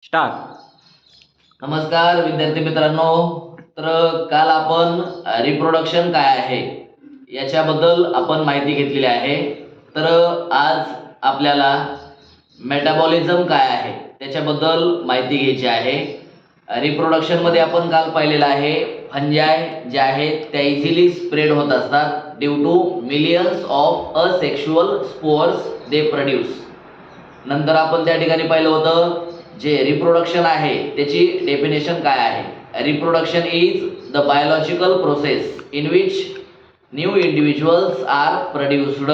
Start. नमस्कार विद्यार्थी मित्रांनो. तर काल आपण रिप्रोडक्शन काय आहे याच्याबद्दल आपण माहिती घेतलेली आहे. तर आज आपल्याला मेटाबॉलिझम काय आहे त्याच्याबद्दल माहिती घ्यायची आहे. रिप्रोडक्शनमध्ये आपण काल पाहिलेलं आहे फंजाय जे आहेत त्या इझिली स्प्रेड होत असतात due to millions of asexual spores they produce. नंतर आपण त्या ठिकाणी पाहिलं होतं जे रिप्रोडक्शन आहे त्याची डेफिनेशन काय आहे. Reproduction is the biological process in which new individuals are produced.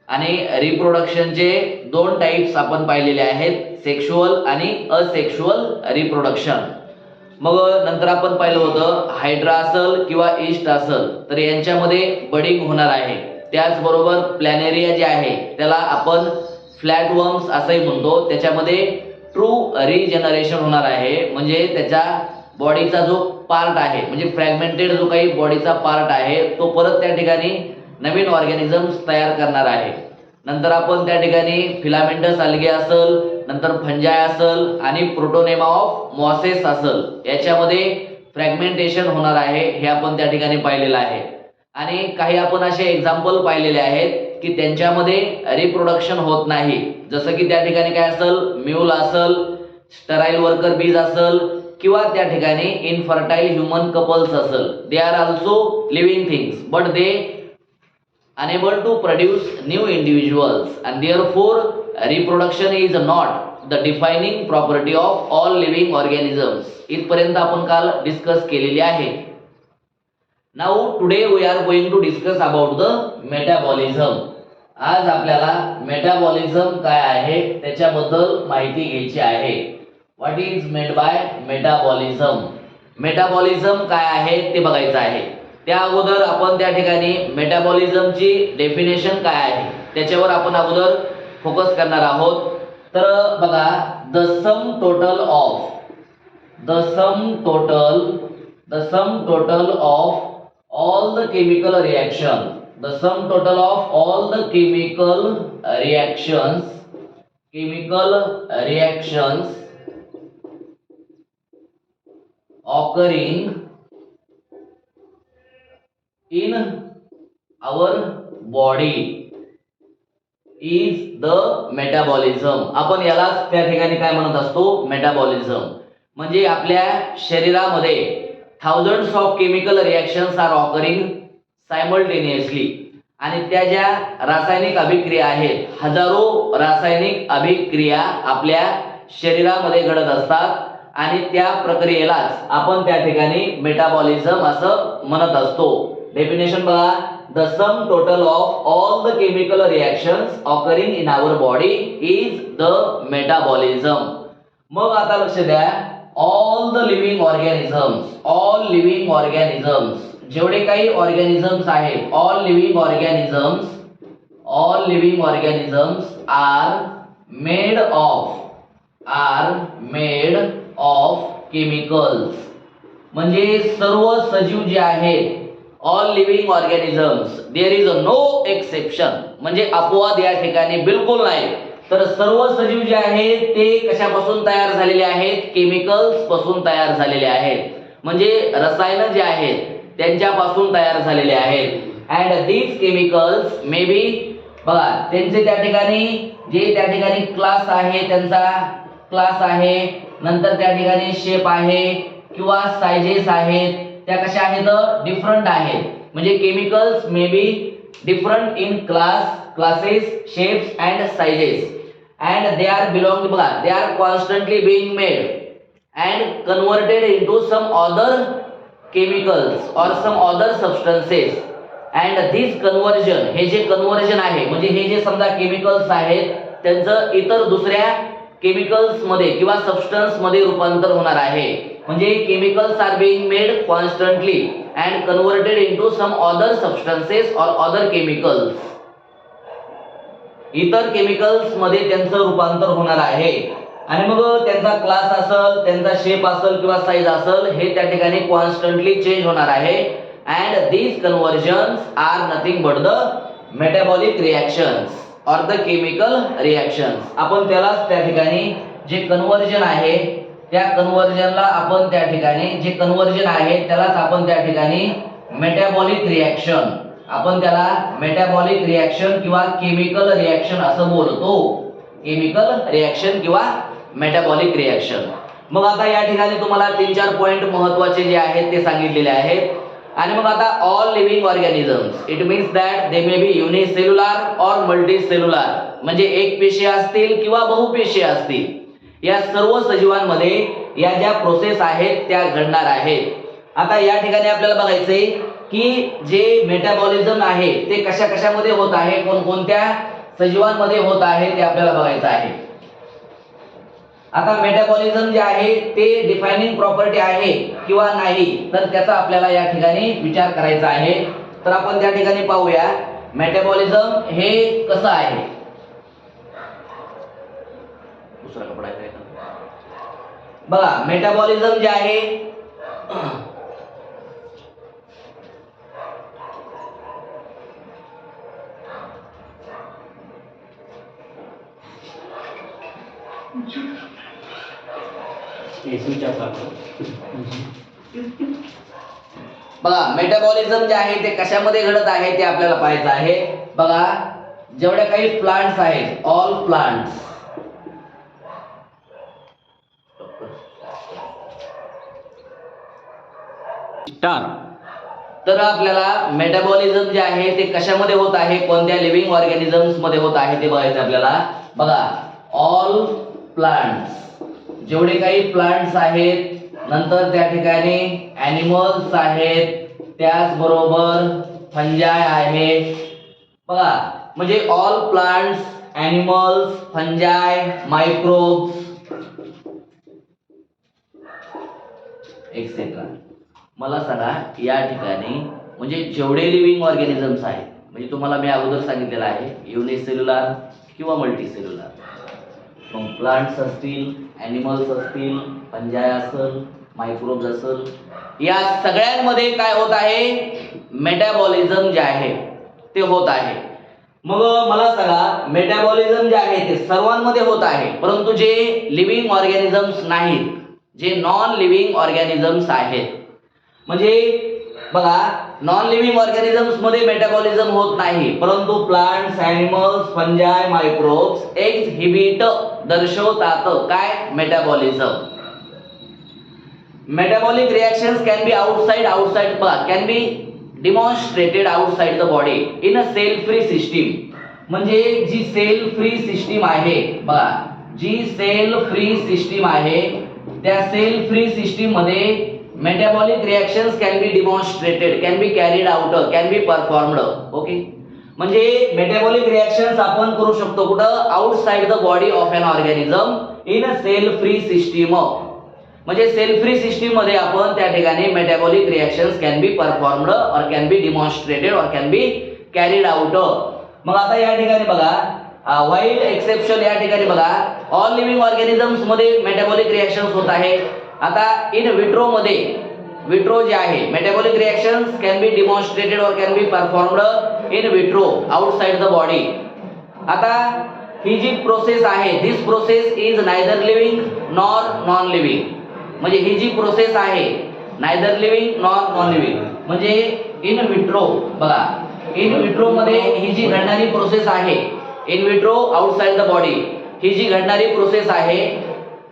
आणि रिप्रोडक्शनचे दोन टाइप्स आपण पाहिलेले आहेत, सेक्शुअल आणि असेक्शुअल रिप्रोडक्शन. मग नंतर आपण पाहिलं होतं हायड्रा असल किंवा ईस्ट असल तर यांच्यामध्ये बडिंग होणार आहे. त्याचबरोबर प्लॅनेरिया जे आहे त्याला आपण फ्लॅट वर्म्स असंही म्हणतो. त्याच्यामध्ये ट्रू रिजनरेशन होणार आहे, म्हणजे त्याच्या बॉडीचा जो पार्ट आहे म्हणजे फ्रॅगमेंटेड जो काही बॉडीचा पार्ट आहे तो परत त्या ठिकाणी नवीन ऑर्गॅनिझम्स तयार करणार आहे. नंतर आपण त्या ठिकाणी फिलामेंटस अल्गे असल, नंतर फंजाय असल आणि प्रोटोनेमा ऑफ मॉसेस असल याच्यामध्ये फ्रॅगमेंटेशन होणार आहे हे आपण त्या ठिकाणी पाहिलेलं आहे. आणि काही आपण असे एक्झाम्पल पाहिलेले आहेत की त्यांच्यामध्ये रिप्रोडक्शन होत नाही, जसं की त्या ठिकाणी काय असल म्यूल असल, स्टराईल वर्कर बीज असल किंवा त्या ठिकाणी इनफर्टाईल ह्युमन कपल्स असल. They are also living things but they unable to produce new individuals and therefore reproduction is not the defining property of all living organisms. इथपर्यंत आपण काल डिस्कस केलेली आहे. Now today we are going to discuss about the metabolism. आज आपल्याला metabolism काय आहे त्याच्याबद्दल माहिती घ्यायची आहे. What is made by metabolism. Metabolism काय आहे ते बघायचं आहे. त्या अगोदर आपण त्या ठिकाणी मेटाबॉलिझमची डेफिनेशन काय आहे त्याच्यावर आपण अगोदर फोकस करणार आहोत. तर बघा the sum total of all the chemical reactions occurring in our body is the metabolism. आपण यालाच त्या ठिकाणी काय म्हणत असतो, मेटाबॉलिझम. म्हणजे आपल्या शरीरामध्ये thousands of chemical reactions are occurring simultaneously. आणि त्या ज्या रासायनिक अभिक्रिया आहेत, हजारो रासायनिक अभिक्रिया आपल्या शरीरामध्ये घडत असतात आणि त्या प्रक्रियेलाच आपण त्या ठिकाणी मेटाबॉलिझम असं म्हणत असतो. डेफिनेशन बघा, the sum total of all the chemical reactions occurring in our body is the metabolism. मग आता लक्ष द्या, ऑल लिव्हिंग ऑर्गॅनिझम्स जेवढे काही ऑर्गॅनिझम्स आहेत, all living organisms are made of chemicals. म्हणजे सर्व सजीव जे आहेत, all living organisms, there is no exception, म्हणजे अपवाद या ठिकाणी बिलकुल नाही. तर सर्व सजीव जे आहेत ते कशापासून तयार झालेले आहेत, केमिकल्स पासून तयार झालेले आहेत. म्हणजे रसायन जे आहेत त्यांच्यापासून तयार झालेले आहेत. अँड दीज केमिकल्स मे बी, बघा त्यांचे त्या ठिकाणी जे त्या ठिकाणी क्लास आहे, त्यांचा क्लास आहे, नंतर त्या ठिकाणी शेप आहे किंवा साइजेस आहेत, त्या कशा आहेत, डिफरंट आहेत. म्हणजे chemicals may be different in classes, shapes and sizes. and they are belong to, they are constantly being made and converted into some other chemicals or some other substances. and this conversion, हे जे conversion आहे म्हणजे हे जे समजा chemicals आहेत त्यांचं इतर दुसऱ्या केमिकल्स मध्ये किंवा सबस्टन्स मध्ये रूपांतर होणार आहे. म्हणजे chemicals are being made constantly and converted into some other substances और अदर केमिकल्स. इतर केमिकल्स मध्ये त्यांचं रूपांतर होणार आहे. आणि मग त्यांचा क्लास असेल, त्यांचा शेप असेल किंवा साइज असेल, हे त्या ठिकाणी कॉन्स्टंटली चेंज होणार आहे. And these conversions are nothing but the metabolic reactions और द केमिकल रिएक्शन्स. आपण त्यालाच त्या ठिकाणी जे कन्व्हर्जन आहे त्या कन्व्हर्जनला आपण त्या ठिकाणी जे कन्व्हर्जन आहे त्यालाच आपण त्या ठिकाणी मेटाबॉलिक रिएक्शन, आपण त्याला मेटाबॉलिक रिएक्शन किंवा केमिकल रिएक्शन असं बोलतो. केमिकल रिएक्शन किंवा मेटाबॉलिक रिएक्शन. मग आता या ठिकाणी तुम्हाला 3-4 पॉइंट महत्त्वाचे जे आहेत ते सांगितलेले आहेत. आणि मग आता all living organisms, it means that they may be unicellular और मल्टीसेल्युलर, म्हणजे एक पेशीय असतील किंवा बहुपेशीय असतील. या सर्व सजीवांमध्ये या ज्या प्रोसेस आहेत त्या घडणार आहेत. आता या ठिकाणी आपल्याला बघायचंय की जे मेटाबॉलिझम आहे ते कशा कशामध्ये होत आहे, कोणकोणत्या सजीवांमध्ये होत आहे ते आपल्याला बघायचं आहे. आता मेटाबॉलिझम जे आहे ते डिफाइनिंग प्रॉपर्टी आहे किंवा नाही, तर त्याचा आपल्याला या ठिकाणी विचार करायचा आहे. तर आपण त्या ठिकाणी पाहूया मेटाबॉलिझम हे कसं आहे. दुसरा कपडा आहे बघा, मेटाबॉलिझम जे आहे बघा, मेटाबॉलिझम जे आहे ते कशामध्ये घडत आहे ते आपल्याला पाहायचं आहे. बघा, जेवढ्या काही प्लांट्स आहेत, ऑल प्लांट्स, तर आपल्याला मेटाबॉलिझम जे आहे ते कशामध्ये होत आहे, कोणत्या लिव्हिंग ऑर्गॅनिझम्स मध्ये होत आहे ते बघायचं आपल्याला. बघा, ऑल प्लांट्स, जेवढे काही प्लांट्स आहेत, नंतर त्या ठिकाणी ॲनिमल्स आहेत, त्याचबरोबर फंजाय आहेत. बघा, म्हणजे all plants, animals, fungi, microbes etcetera. मला सांगा या ठिकाणी म्हणजे जेवढे लिव्हिंग ऑर्गॅनिझम्स आहेत, म्हणजे तुम्हाला मी अगोदर सांगितलेलं आहे युनिसेल्युलर किंवा मल्टीसेल्युलर. मग प्लांट्स असतील, ॲनिमल्स असतील, फंजाय असेल, मायक्रोब्स असेल, या सगळ्यांमध्ये काय होत आहे, मेटाबॉलिझम जे आहे ते होत आहे. मग मला सांगा मेटाबॉलिझम जे आहे ते सर्वांमध्ये होत आहे, परंतु जे लिव्हिंग ऑर्गॅनिझम्स नाहीत, जे नॉन लिव्हिंग ऑर्गॅनिझम्स आहेत, म्हणजे बघा नॉन लिव्हिंग ऑर्गॅनिझम्स मध्ये मेटाबॉलिझम होत नाही, परंतु plants, animals, fungi, microbes exhibit दर्शवतात काय, metabolism. Metabolic reactions can be outside बघा, can be demonstrated outside the body in a cell free system. म्हणजे जी सेल फ्री सिस्टीम आहे, बघा जी सेल फ्री सिस्टीम आहे त्या सेल फ्री सिस्टीम मध्ये metabolic reactions can be demonstrated, can be carried out, can be performed. Okay, म्हणजे metabolic reactions आपण करू शकतो कुठं, outside the body of an organism in a cell free system. म्हणजे cell free system मध्ये आपण त्या ठिकाणी metabolic reactions can be performed और कॅन बी डिमॉन्स्ट्रेटेड और कॅन बी कॅरीड आउट. मग आता या ठिकाणी बघा, व्हाईल एक्सेप्शन या ठिकाणी बघा, ऑल लिव्हिंग ऑर्गॅनिझम्स मध्ये मेटाबॉलिक रिएक्शन्स होत आहे. आता इन विट्रो मध्ये, विट्रो जे आहे metabolic reactions can be demonstrated और can be performed in vitro outside the body. आता ही जी प्रोसेस आहे, this process is neither living nor non living. म्हणजे ही जी प्रोसेस आहे neither living nor non living, म्हणजे इन विट्रो बघा, इन विट्रो मध्ये ही जी घडणारी प्रोसेस आहे, in vitro outside the body, ही जी घडणारी प्रोसेस आहे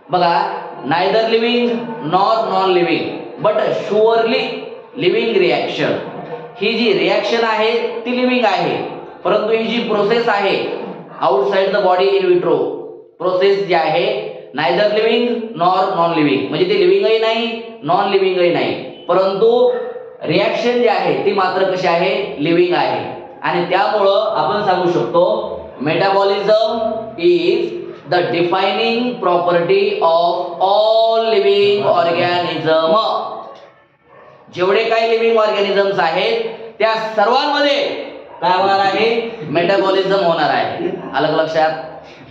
बघा, neither living nor non living but surely living reaction. ही जी रिएक्शन आहे ती लिव्हिंग आहे, परंतु ही जी प्रोसेस आहे outside the body in vitro process जी आहे neither living nor non living, म्हणजे ते लिव्हिंगही नाही नॉन लिव्हिंगही नाही, परंतु रिएक्शन जी आहे ती मात्र कशी आहे, लिव्हिंग आहे. आणि त्यामुळं आपण सांगू शकतो metabolism is the defining property of all living organism. जेवढे काही लिव्हिंग ऑर्गॅनिझम्स आहेत त्या सर्वांमध्ये काय होणार आहे, मेटाबॉलिझम होणार आहे. अलग लक्षात.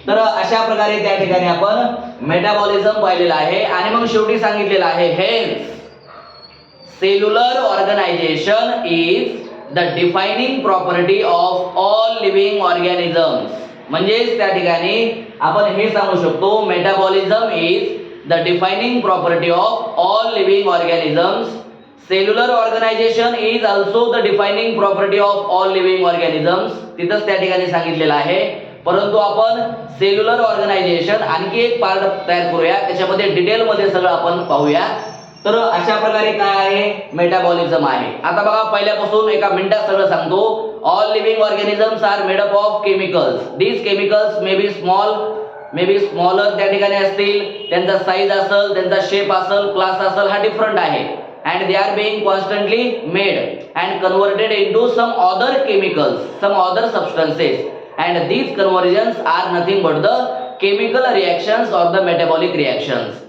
तर अशा प्रकारे त्या ठिकाणी आपण मेटाबॉलिझम पाहिलेलं आहे. आणि मग शेवटी सांगितलेलं आहे hence cellular organization is the defining property of all living organisms. म्हणजेच त्या ठिकाणी आपण हे सांगू शकतो metabolism is the defining property of all living organisms. Cellular organization is also the defining property of all living organisms. तिथंच त्या ठिकाणी सांगितलेलं आहे. परंतु आपण सेल्युलर ऑर्गनायझेशन आणखी एक पार्ट तयार करूया, त्याच्यामध्ये डिटेलमध्ये सगळं आपण पाहूया. तर अशा प्रकारे काय आहे मेटाबॉलिझम आहे. आता बघा पहिल्यापासून एका मिनिटात सगळं सांगतो. All living organisms are made up of chemicals. These chemicals may be small, may be smaller त्या ठिकाणी असतील, त्यांचा साईज असेल, त्यांचा शेप असेल, क्लास असेल, हा डिफरंट आहे. and they are being constantly made and converted into some other chemicals, some other substances, and these conversions are nothing but the chemical reactions or the metabolic reactions.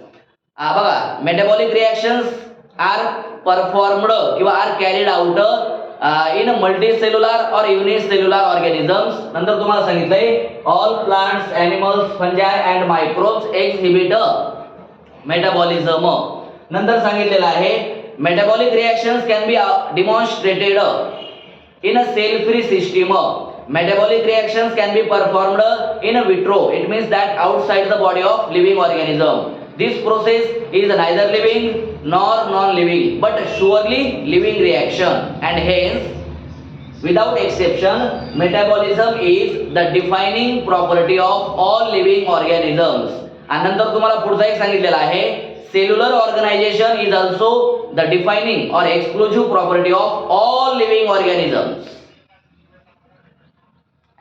बघा metabolic reactions are performed किंवा are carried out in multicellular or unicellular organisms. नंतर तुम्हाला सांगितलंय all plants, animals, fungi and microbes exhibit metabolism. नंतर सांगितलेलं आहे metabolic reactions can be demonstrated in a cell-free system. Metabolic reactions can be performed in vitro. It means that outside the body of living organism. This process is neither living nor non-living, but surely living reaction, and hence without exception metabolism is the defining property of all living organisms. आणि नंतर तुम्हाला पुढचा एक सांगितलेला आहे cellular organization is also the defining or exclusive property of all living organisms,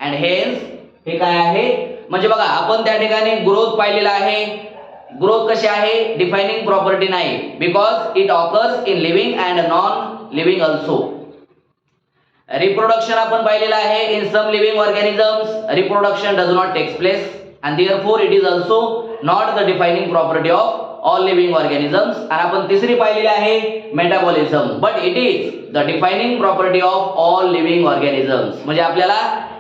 and hence हे काय आहे म्हणजे बघा आपण त्या ठिकाणी ग्रोथ पाहिलेला आहे. ग्रोथ कशी आहे डिफाइनिंग प्रॉपर्टी नाही, because it occurs in living and non living also. Reproduction आपण पाहिलेला आहे in some living organisms reproduction does not takes place and therefore it is also not the defining property of all living organisms. आणि आपण तिसरी पाहिलेली आहे metabolism, but it is the defining property of all living organisms. म्हणजे आपल्याला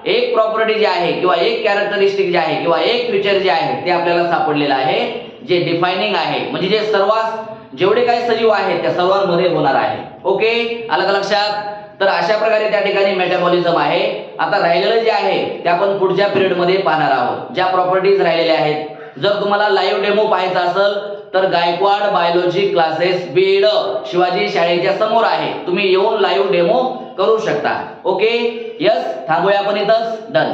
एक property जी आहे किंवा एक कॅरेक्टरिस्टिक जे आहे किंवा एक फीचर जे आहे ते आपल्याला सापडलेलं आहे जे डिफाइनिंग आहे, म्हणजे जे सर्वात जेवढे काही सजीव आहेत त्या सर्वांमध्ये होणार आहे. ओके, आलं का लक्षात? तर अशा प्रकारे त्या ठिकाणी मेटाबॉलिझम आहे. आता राहिलेलं जे आहे ते आपण पुढच्या पिरियड मध्ये पाहणार आहोत, ज्या प्रॉपर्टीज राहिलेल्या आहेत. जर तुम्हाला लाईव्ह डेमो पाहायचा असेल तर गायकवाड बायोलॉजी क्लासेस बीड शिवाजी शाळेच्या समोर आहे, तुम्ही येऊन लाईव्ह डेमो करू शकता. ओके, यस, थांबूया आपण इथंच. डन.